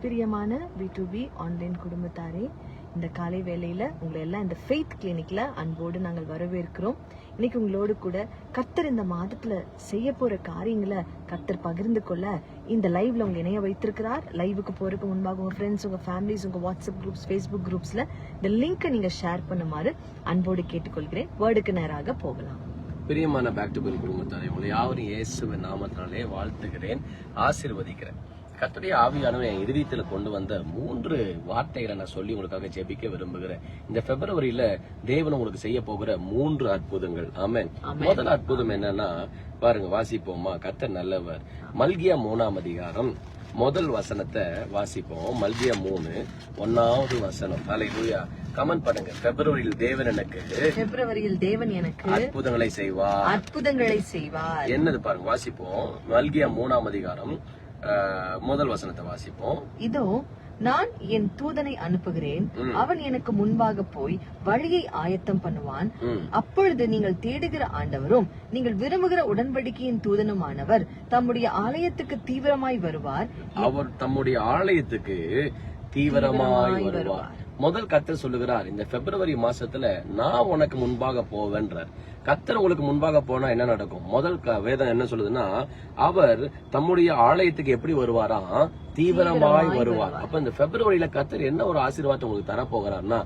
பிரியமான B2B online குடும்பத்தாரே, இந்த காலை வேளையில உங்களை எல்லாம் இந்த ஃபெய்த் கிளினிக்ல அன்போடு நாங்கள் வரவேற்கிறோம். இன்னைக்கு உங்களோடு கூட கர்த்தர் இந்த மாதத்துல செய்ய போற காரியங்களை கர்த்தர் பகிர்ந்து கொள்ள இந்த லைவ்ல உங்க இணைய வைத்திருக்கிறார். லைவுக்கு போறதுக்கு முன்பாக உங்க ஃப்ரெண்ட்ஸ், உங்க ஃபேமிலிஸ், உங்க வாட்ஸ்அப் குரூப்ஸ், ஃபேஸ்புக் குரூப்ஸ்ல இந்த லிங்கை நீங்க ஷேர் பண்ணுமாறு அன்போடு கேட்டுக்கொள்கிறேன். வேர்டுக்கு நேராக போகலாம். பிரியமான பேக் டு பலி குடும்பத்தாரே, உங்களை யாவரும் இயேசுவின் நாமத்தினாலே வாழ்த்துகிறேன், ஆசீர்வதிக்கிறேன். கர்த்தருடைய ஆவியானவர் என் இதயத்துல கொண்டு வந்த 3 வார்த்தைகளை நான் சொல்லி உங்களுக்காக ஜெபிக்க விரும்புகிறேன். இந்த பிப்ரவரியில தேவன் உங்களுக்கு செய்ய போகிற 3 அற்புதங்கள். ஆமென். முதல் அற்புதம் என்னன்னா பாருங்க, வாசிப்போமா? கர்த்தர் நல்லவர். மல்கியா 3ஆம் அதிகாரம் முதல் வசனத்தை வாசிப்போம். மல்கியா 3:1 வசனம். ஹல்லேலூயா. கமெண்ட் பண்ணுங்க. பிப்ரவரியில் தேவன் எனக்கு அற்புதங்களை செய்வார். என்னது பாருங்க, வாசிப்போம். மல்கியா 3ஆம் அதிகாரம் முதல் வசனத்தை வாசிப்போம். இதோ நான் என் தூதனை அனுப்புகிறேன், அவன் எனக்கு முன்பாக போய் வழியை ஆயத்தம் பண்ணுவான். அப்பொழுது நீங்கள் தேடுகிற ஆண்டவரும் நீங்கள் விரும்புகிற உடன்படிக்கையின் தூதனுமானவர் தம்முடைய ஆலயத்துக்கு தீவிரமாய் வருவார். அவர் தம்முடைய ஆலயத்துக்கு தீவிரமாய் வருவார். முதல் கர்த்தர் சொல்லுகிறார், இந்த பிப்ரவரி மாசத்துல நான் உனக்கு முன்பாக போவேன்றார். கர்த்தர் உங்களுக்கு முன்பாக போனா என்ன நடக்கும்? முதல் வேதம் என்ன சொல்லுதுன்னா, அவர் தம்முடைய ஆலயத்துக்கு எப்படி வருவாராம்? தீவிரமாய் வருவார். அப்ப இந்த பிப்ரவரியில கர்த்தர் என்ன ஒரு ஆசீர்வாதத்தை உங்களுக்கு தர போகிறார்னா,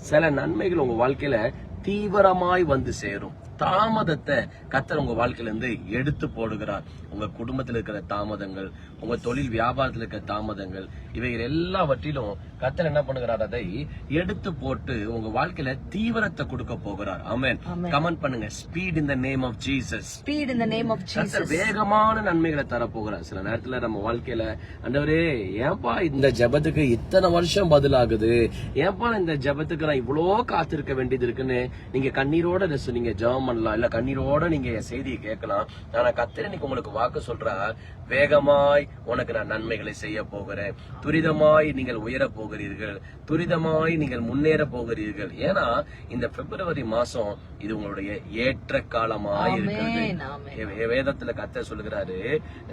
சில நன்மைகள் உங்க வாழ்க்கையில தீவிரமாய் வந்து சேரும். தாமதத்தை கர்த்தர் உங்க வாழ்க்கையில இருந்து எடுத்து போடுகிறார். உங்க குடும்பத்தில் இருக்கிற தாமதங்கள், உங்க தொழில் வியாபாரத்தில் இருக்கிற தாமதங்கள், இவைகள் எல்லாவற்றிலும் கர்த்தர் என்ன பண்ணுகிறார்? அதை எடுத்து போட்டு உங்க வாழ்க்கையில தீவிரத்தை கொடுக்க போகிறார். ஆமென். கமெண்ட் பண்ணுங்க. Speed in the name of Jesus. Speed in the name of Jesus. கர்த்தர் வேகமான நன்மைகளை தர போகிறார். சில நேரத்துல நம்ம வாழ்க்கையில, ஆண்டவரே ஏன்பா இந்த ஜெபத்துக்கு இத்தனை வருஷம் பதிலாகுது, ஏன்பா இந்த ஜெபத்துக்கு நான் இவ்வளோ காத்திருக்க வேண்டியது இருக்குன்னு நீங்க கண்ணீரோட நீங்க ஜெபம் பண்ணலாம், இல்ல கண்ணீரோட நீங்க செய்தியை கேட்கலாம். ஆனா கர்த்தர் இன்னைக்கு உங்களுக்கு வாக்கு சொல்றார், வேகமாய் உனக்கு நான் நன்மைகளை செய்ய போகிறேன். துரிதமாய் நீங்கள் உயர போகிறீர்கள், துரிதமாய் நீங்கள் முன்னேற போகிறீர்கள். ஏன்னா இந்த பிப்ரவரி மாசம் இது உங்களுடைய ஏற்ற காலமாய் இருக்கிறது. வேதத்துல கர்த்தர் சொல்லுகிறாரு,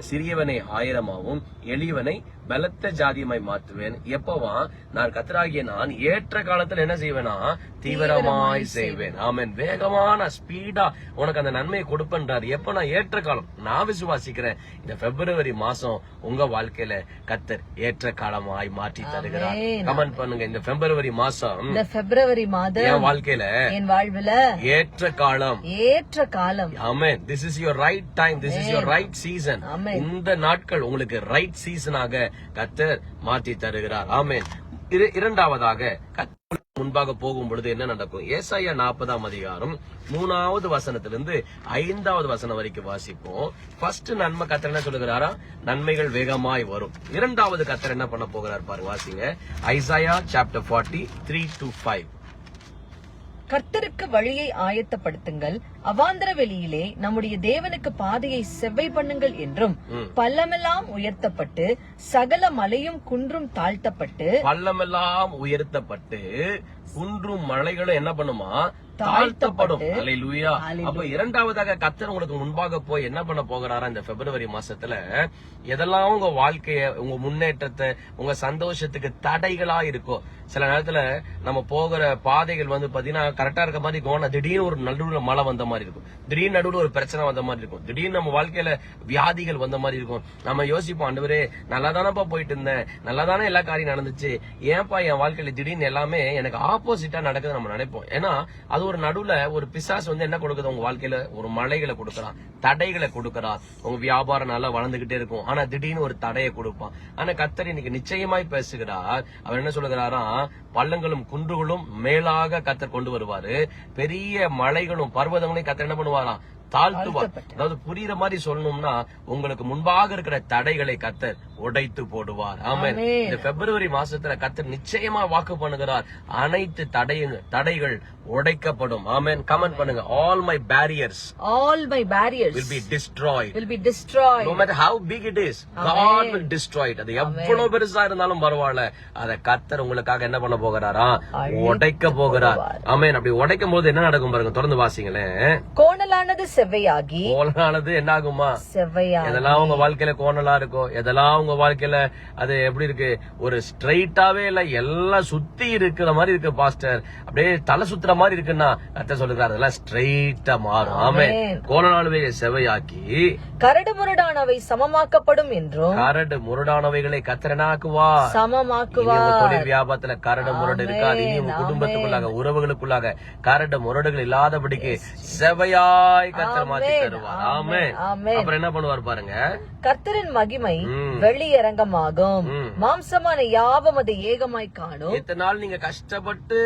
சிறியவனை 1000ஆவும் எளியவனை பலத்த ஜாதியமாய் மாற்றுவேன். எப்பவா? நான் கர்த்தராகிய நான் ஏற்ற காலத்துல என்ன செய்வேனா? தீவிரமாய் செய்வேன். ஆமென். வேகமான ஸ்பீடா உனக்கு அந்த நன்மையை கொடுப்பேன்றார். எப்ப? நான் ஏற்ற காலம். நான் விசுவாசிக்கிறேன், இந்த பிப்ரவரி மாசம் உங்க வாழ்க்கையில கர்த்தர் ஏற்ற காலமாய் மாற்றி தருகிறார். கமெண்ட் பண்ணுங்க. இந்த பிப்ரவரி மாசம், இந்த பிப்ரவரி மாதம் என் வாழ்க்கையில, என் வாழ்வுல ஏற்ற காலம். Amen. This is your right time. This is your right season. இந்த நாட்கள் உங்களுக்கு ரைட் சீசனாக கர்த்தர் மாற்றி தருகிறார். ஆமென். இரண்டாவதாக கர்த்தர் முன்பாக போகும் பொழுது என்ன நடக்கும்? ஏசாயா 40ஆம் அதிகாரம் 3வது வசனத்திலிருந்து 5வது வசனம் வரைக்கும் வாசிப்போம். ஃபர்ஸ்ட் நன்மை கர்த்தர் என்ன சொல்லுகிறாரா? நன்மைகள் வேகமாய் வரும். இரண்டாவது கர்த்தர் என்ன பண்ண போகிறார் பாருங்க, வாசிங்க. Isaiah chapter 40:3-5. கர்த்தருக்கு வழியை ஆயத்தப்படுத்துங்கள், அவாந்தர வெளியிலே நம்முடைய தேவனுக்கு பாதையை செவ்வை பண்ணுங்கள் என்றும், பள்ளமெல்லாம் உயர்த்தப்பட்டு சகல மலையும் குன்றும் தாழ்த்தப்பட்டு, பள்ளமெல்லாம் உயர்த்தப்பட்டு குன்றும் மலைகளும் என்ன பண்ணுமா? தாழ்த்தப்படும். அல்லேலூயா. அப்ப இரண்டாவதாக கர்த்தர் உங்களுக்கு முன்பாக போய் என்ன பண்ண போகிறாரா? இந்த பிப்ரவரி மாசத்துல எதெல்லாம் உங்க வாழ்க்கைய, உங்க முன்னேற்றத்தை, உங்க சந்தோஷத்துக்கு தடைகளா இருக்கோ. சில நேரத்துல நம்ம போகிற பாதைகள் வந்து பாத்தீங்கன்னா கரெக்டா இருக்க மாதிரி இருக்கும், திடீர்னு ஒரு நடுவுல மழை வந்த மாதிரி இருக்கும், திடீர்னு நடுவுல ஒரு பிரச்சனை வந்த மாதிரி இருக்கும், திடீர்னு நம்ம வாழ்க்கையில வியாதிகள் வந்த மாதிரி இருக்கும். நம்ம யோசிப்போம், ஆண்டவரே நல்லா தானப்பா போயிட்டு இருந்தேன், நல்லா தானே எல்லா காரியம் நடந்துச்சு, ஏன்பா என் வாழ்க்கையில திடீர்னு எல்லாமே எனக்கு ஆப்போசிட்டா நடக்குது நம்ம நினைப்போம். ஏன்னா அது ஒரு நடுவுல ஒரு பிசாசு வந்து என்ன கொடுக்குது? உங்க வாழ்க்கையில ஒரு மலைகளை கொடுக்கறான், தடைகளை கொடுக்கறான். உங்க வியாபாரம் நல்லா வளர்ந்துகிட்டே இருக்கும், ஆனா திடீர்னு ஒரு தடையை கொடுப்பான். ஆனா கர்த்தர் இன்னைக்கு நிச்சயமாய் பேசுகிறார். அவர் என்ன சொல்லுகிறாரா? பள்ளங்களும் குன்றுகளும் மேலாக கர்த்தர் கொண்டு வருவாரு, பெரிய மலைகளும் பர்வதங்களையும் கர்த்தர் என்ன பண்ணுவாராம்? தாழ்த்துவார். அதாவது புரியுற மாதிரி சொல்லணும்னா, உங்களுக்கு முன்பாக இருக்கிற தடைகளை கர்த்தர் உடைத்து போடுவார். ஆமென். இந்த பிப்ரவரி மாசத்துல கர்த்தர் நிச்சயமா வாக்கு பண்ணுகிறார், அனைத்து தடைகள் உடைக்கப்படும். ஆமென். கமெண்ட் பண்ணுங்க. all my barriers will be destroyed. No matter how big it is, God will destroy it. அது எவ்வளவு பெருசா இருந்தாலும் பரவாயில்ல, அத கர்த்தர் உங்களுக்காக என்ன பண்ண போகிறாரா? உடைக்க போகிறார். ஆமென். அப்படி உடைக்கும் போது என்ன நடக்கும் பாருங்க, தொடர்ந்து வாசிங்களேன். கோணலானது செவ்வையாகி. கோணலானது என்ன ஆகுமா? செவ்வையாகி. எதெல்லாம் உங்க வாழ்க்கையில கோணலா இருக்கும், எதெல்லாம் உங்க வாழ்க்கையில அது எப்படி இருக்கு, ஒரு ஸ்ட்ரைட்டாவே இல்ல, எல்லாம் சுத்தி இருக்கிற மாதிரி இருக்கு பாஸ்டர், அப்படியே தலை சுத்துற மாதிரி இருக்குன்னா கர்த்தர் சொல்லுகிறார் அதெல்லாம் ஸ்ட்ரைட்டா மாறும். ஆமென். கோணலானவை செவ்வையாக்கி கரடு முரடானவை சமமாக்கப்படும் என்றும். கரடு முரடானவைகளை கர்த்தரனாக்குவா, சமமாக்குவா. தொழில் வியாபாரத்துல கரடு முரடு இருக்காது. இனி உங்க குடும்பத்துக்குள்ளாக உறவுகளுக்குள்ளாக கரடு முரடுகள் இல்லாதபடிக்கு செவையாய் கர்த்தர் மாத்தி தருவார். ஆமென். அப்புறம் என்ன பண்ணுவார் பாருங்க, கர்த்தரின் மகிமை வெளியரங்கமாகும், மாம்சமான யாவும் அதை ஏகமாய் காணும். இத்தனை நாள் நீங்க கஷ்டப்பட்டு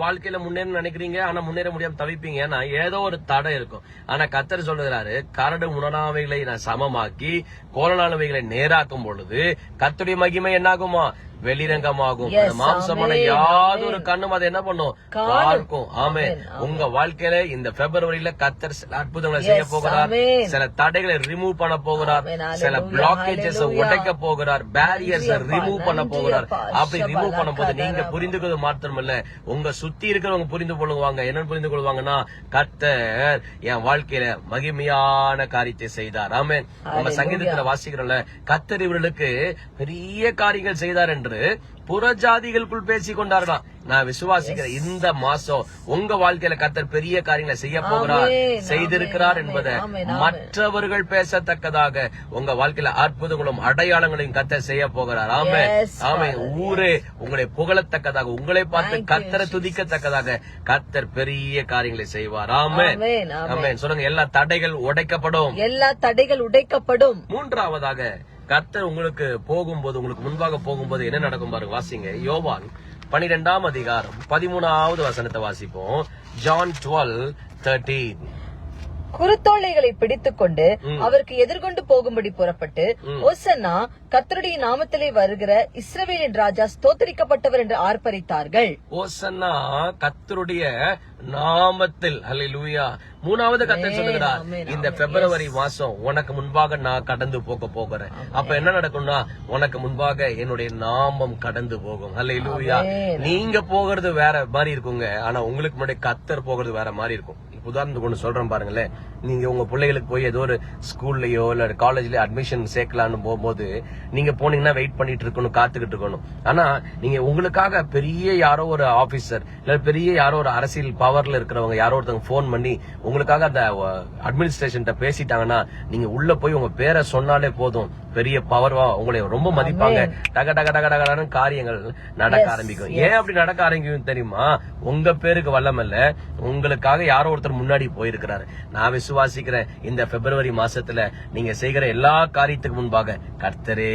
வாழ்க்கையில முன்னேற நினைக்கிறீங்க, ஆனா முன்னேற முடியாம தவிப்பீங்க. ஏன்னா ஏதோ ஒரு தடை இருக்கும். ஆனா கர்த்தர் சொல்லுகிறாரு, கரடு முரணாவைகளை நான் சமமாக்கி கோணலானவைகளை நேராக்கும் பொழுது கர்த்தருடைய மகிமை என்னாகுமா? வெளிரங்கமாகும். மாம்சமான யாதொரு கண்ணும் அதை என்ன பண்ணும்? பார்க்கும். ஆமென். உங்க வாழ்க்கையில இந்த பிப்ரவரியில கர்த்தர் சில அற்புதங்களை செய்ய போகிறார். சில தடைகளை ரிமூவ் பண்ண போகிறார். சில பிளாக்கேஜஸ் உடைக்க போகிறார். பேரியர்ஸ் ரிமூவ் பண்ண போகிறார். அப்படி ரிமூவ் பண்ணும்போது நீங்க புரிந்துக்கிறது மாத்திரமல்ல, உங்க சுத்தி இருக்கிறவங்க புரிந்து கொள்வாங்க. என்னன்னு புரிந்து கொள்வாங்கன்னா, கர்த்தர் என் வாழ்க்கையில மகிமையான காரியத்தை செய்தார். ஆமென். நம்ம சங்கீதத்துல வாசிக்கிறோம்ல, கர்த்தர் இவர்களுக்கு பெரிய காரியங்கள் செய்தார் என்று புறஜாதிகளுக்குள் பேசிக் கொண்டார்களாம். நான் விசுவாசிக்கிறேன், இந்த மாசம் உங்க வாழ்க்கையில கர்த்தர் பெரிய காரியங்களை செய்ய போகிறார், செய்திருக்கிறார் என்பதை மற்றவர்கள் பேசத்தக்கதாக உங்க வாழ்க்கையில அற்புதங்களும் அடையாளங்களையும் கர்த்தர் செய்ய போகிறார். ஆமே ஆமே. ஊரே உங்களை புகழத்தக்கதாக, உங்களை பார்த்து கர்த்தரை துதிக்கத்தக்கதாக கர்த்தர் பெரிய காரியங்களை செய்வார். ஆமே ஆமே. சொல்லுங்க, எல்லா தடைகள் உடைக்கப்படும், எல்லா தடைகள் உடைக்கப்படும். மூன்றாவதாக கர்த்தர் உங்களுக்கு போகும்போது, உங்களுக்கு முன்பாக போகும்போது என்ன நடக்கும் பாருங்க. வாசிங்க யோவான் 12ஆம் அதிகாரம் 13வது வசனத்தை வாசிப்போம். ஜான் 12:13. குருத்தோலைகளை பிடித்துக் கொண்டு அவருக்கு எதிர்கொண்டு போகும்படி புறப்பட்டு, ஓசன்னா கர்த்தருடைய நாமத்திலே வருகிற இஸ்ரவேலின் ராஜா ஸ்தோத்திரிக்கப்பட்டவர் என்று ஆர்ப்பரித்தார்கள். ஓசன்னா கர்த்தருடைய நாமத்தில். ஹல்லேலூயா. மூணாவது கர்த்தர் சொல்லுகிறார், இந்த பிப்ரவரி மாசம் உனக்கு முன்பாக நான் கடந்து போகிறேன். அப்ப என்ன நடக்கும்னா, உனக்கு முன்பாக என்னுடைய நாமம் கடந்து போகும். ஹல்லேலூயா. நீங்க போகிறது வேற மாதிரி இருக்குங்க, ஆனா உங்களுக்கு முன்னாடி கர்த்தர் போகிறது வேற மாதிரி இருக்கும். உதாரணத்துக்கு ஒண்ணு சொல்றேன் பாருங்களேன். நீங்க உங்க பிள்ளைகளுக்கு போய் ஏதோ ஒரு ஸ்கூல்லயோ இல்ல காலேஜ்லயோ அட்மிஷன் சேர்க்கலான்னு போகும்போது நீங்க போனீங்கன்னா வெயிட் பண்ணிட்டு இருக்கணும், காத்துக்கிட்டு இருக்கணும். ஆனா நீங்க உங்களுக்காக பெரிய யாரோ ஒரு ஆபீசர் இல்ல பெரிய யாரோ ஒரு அரசியல் பவர்ல இருக்கிறவங்க யாரோ ஒருத்தவங்க போன் பண்ணி உங்களுக்காக அந்த அட்மினிஸ்ட்ரேஷன் பேசிட்டாங்கன்னா, நீங்க உள்ள போய் உங்க பேரை சொன்னாலே போதும், பெரிய பவர்வா உங்களை ரொம்ப மதிப்பாங்க. டக டக டக டகன்னு காரியங்கள் நடக்க ஆரம்பிக்கும். ஏன் அப்படி நடக்க ஆரம்பிக்கும் தெரியுமா? உங்க பேருக்கு வல்லமல்ல, உங்களுக்காக யாரோ ஒருத்தர் முன்னாடி போயிருக்கிறாரு. நான் விசுவாசிக்கிறேன், இந்த பிப்ரவரி மாசத்துல நீங்க செய்கிற எல்லா காரியத்துக்கு முன்பாக கர்த்தரே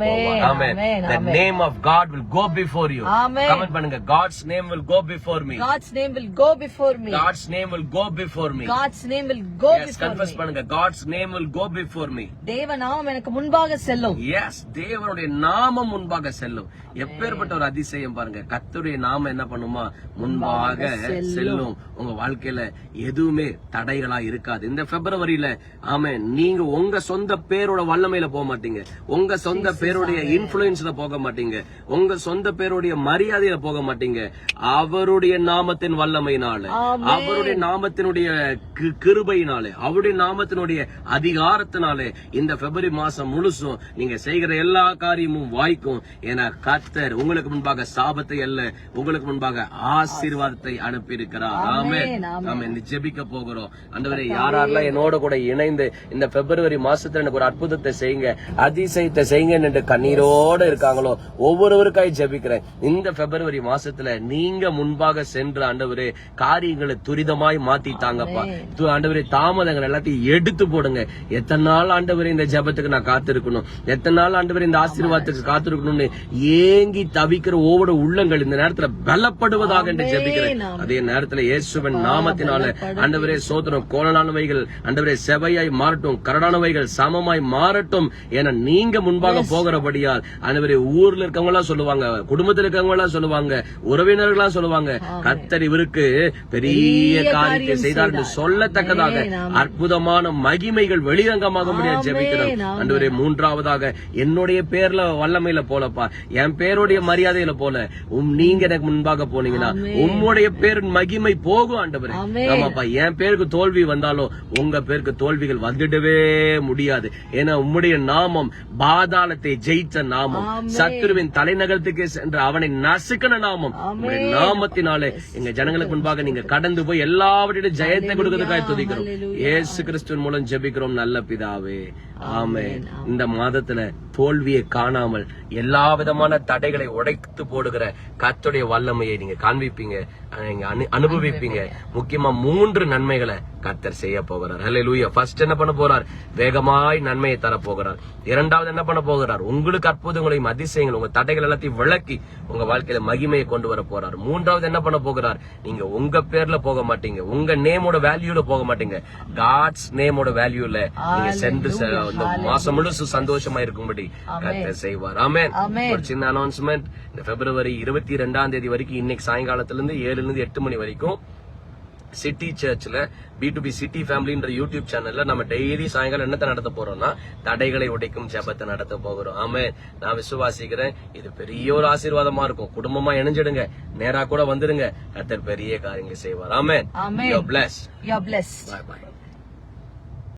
போவார். ஆமென். The name of God will go before you. Comment பண்ணுங்க, God's name will go before me. God's name will go before me. God's name will go before me. God's name will go before me. Confuse பண்ணுங்க, God's name will go before me. தேவ நாமம் எனக்கு முன்பாக செல்லும். Yes, தேவனுடைய நாமம் முன்பாக செல்லும். எப்பேற்பட்ட ஒரு அதிசயம் பாருங்க. கர்த்தருடைய நாமம் என்ன பண்ணுமா? முன்பாக செல்லும். உங்க வாழ்க்கையில எதுவுமே தடைகளா இருக்காது. இந்த பிப்ரவரியில ஆமென், நீங்க உங்க சொந்த பேரோட வல்லமையில போக மாட்டீங்க, உங்க சொந்த பேருடைய இன்ஃபுளுன்ஸ்ல போக மாட்டீங்க, உங்க சொந்த பேருடைய மரியாதையில போக மாட்டீங்க. அவருடைய நாமத்தின் வல்லமையினால, அவருடைய நாமத்தினுடைய கிருபையினாலே, அவருடைய நாமத்தினுடைய அதிகாரத்தினாலே இந்த பிப்ரவரி மாசம் முழுசும் நீங்க செய்கிற எல்லா காரியமும் வாய்க்கும். ஏன்னா கர்த்தர் உங்களுக்கு முன்பாக சாபத்தை அல்ல, உங்களுக்கு முன்பாக ஆசீர்வாதத்தை அனுப்பி இருக்கிறார். ஆமென் ஆமென். ஜெபிக்க போகிறோம். ஆண்டவரே, யாரெல்லாம் என்னோட கூட இணைந்து இந்த பிப்ரவரி மாசத்துல எனக்கு ஒரு அற்புதத்தை செய்யுங்க, அதிசயத்தை செய்யுங்க என்று கண்ணீரோட இருக்காங்களோ ஒவ்வொருவருக்காய் ஜெபிக்கிறேன். இந்த பிப்ரவரி மாசத்துல நீங்க முன்பாக சென்று ஆண்டவரே காரியங்களை துரிதமாய் மாத்திட்டாங்கப்பா. ஆண்டவரே, தாமதங்கள் எல்லாத்தையும் எடுத்து போடுங்க. எத்தனை நாள் ஆண்டவரே இந்த ஜெபத்துக்கு நான் காத்திருக்கணும், எத்தனை நாள் ஆண்டவரே இந்த ஆசீர்வாதத்துக்கு காத்திருக்கணும்னு ஏங்கி தவிக்கிற ஒவ்வொரு உள்ளங்கள் இந்த நேரத்துல பலப்படுவதாக என்று ஜெபிக்கிறேன். அதே நேரத்துல இயேசுவின் நாமத்தினால ஆண்டவரே சோதனம், கோணலானவைகள் ஆண்டவரே செவையாய் மாறட்டும், கரடானவைகள் சமமாய் மாறட்டும். ஏன்னா நீங்க முன்பாக போகிறபடியால் ஆண்டவரே ஊர்ல இருக்கவங்க எல்லாம் சொல்லுவாங்க, குடும்பத்தில் இருக்கவங்க எல்லாம் சொல்லுவாங்க, உறவினர்களா சொல்லுவாங்க, கர்த்தர் இவருக்கு பெரிய காரியத்தை செய்தார் என்று சொல்லத்தக்கதாக அற்புதமான மகிமைகள் வெளிரங்கமாக முடியாது ஜெபிக்கிறோம். ஆண்டவரே, மூன்றாவதாக என்னுடைய பேர்ல வல்லமையில போலப்பா, என் பேருடைய மரியாதையில போல நீங்க எனக்கு முன்பாக போனீங்கன்னா உம்முடைய பேர் மகிமை போகும் ஆண்டவரே. ஆமாப்பா, என் பேருக்கு தோல்வி வந்தாலும் உங்க பேருக்கு தோல்விகள் வந்துடவே முடியாது. ஏன்னா உம்முடைய நாமம் பாதாளத்தை ஜெயிச்ச நாமம், சத்துருவின் தலைநகரத்துக்கு சென்ற அவனை நசுக்கின நாமம். உம்முடைய நாமத்தினாலே எங்க ஜனங்களுக்கு முன்பாக நீங்க கடந்து போய் எல்லாவற்றிலும் ஜெயத்தை கொடுக்கிறதுக்காக துதிக்கிறோம். இயேசு கிறிஸ்துவின் மூலம் ஜெபிக்கிறோம் நல்ல பிதாவே, ஆமென். இந்த மாதத்துல தோல்வியை காணாமல் எல்லா விதமான தடைகளை உடைத்து போடுகிற கர்த்தருடைய வல்லமையை நீங்க காண்பிப்பீங்க, நீங்க அனுபவிப்பீங்க. முக்கியமா 3 நன்மைகளை கர்த்தர் செய்ய போகிறார். ஹல்லேலூயா. ஃபர்ஸ்ட் என்ன பண்ண போறார்? வேகமாய் நன்மையை தர போகிறார். இரண்டாவது என்ன பண்ண போகிறார்? உங்களுக்கு அற்புதங்களையும் அதிசயங்கள், உங்க தடைகள் எல்லாத்தையும் விளக்கி உங்க வாழ்க்கையில மகிமையை கொண்டு வர போறார். மூன்றாவது என்ன பண்ண போகிறார்? நீங்க உங்க பேர்ல போக மாட்டீங்க, உங்க நேமோட வேல்யூல போக மாட்டீங்க, காட்ஸ் நேமோட வேல்யூல நீங்க சென்று இந்த மாசம் முழுசு சந்தோஷமா இருக்கும்படி கர்த்தர் செய்வார். ஆமென். ஒரு சின்ன அனௌன்ஸ்மெண்ட். இந்த பிப்ரவரி 22ஆம் தேதி வரைக்கும் இன்னைக்கு சாயங்காலத்துல இருந்து 7 ல இருந்து 8 மணி வரைக்கும் சிட்டி சர்ச்ல B2B சிட்டி ஃபேமிலின்ற யூடியூப் சேனல்ல நம்ம டெய்லி சாயங்காலம் என்னத்தை நடத்த போறோம்னா தடைகளை உடைக்கும் ஜெபத்தை நடத்த போகிறோம். ஆமென். நான் விசுவாசிக்கிறேன் இது பெரிய ஒரு ஆசீர்வாதமா இருக்கும். குடும்பமா இணைஞ்சிடுங்க, நேரா கூட வந்துருங்க, கர்த்தர் பெரிய காரியங்களை செய்வார். ஆமென். You are blessed. You are blessed. Bye bye.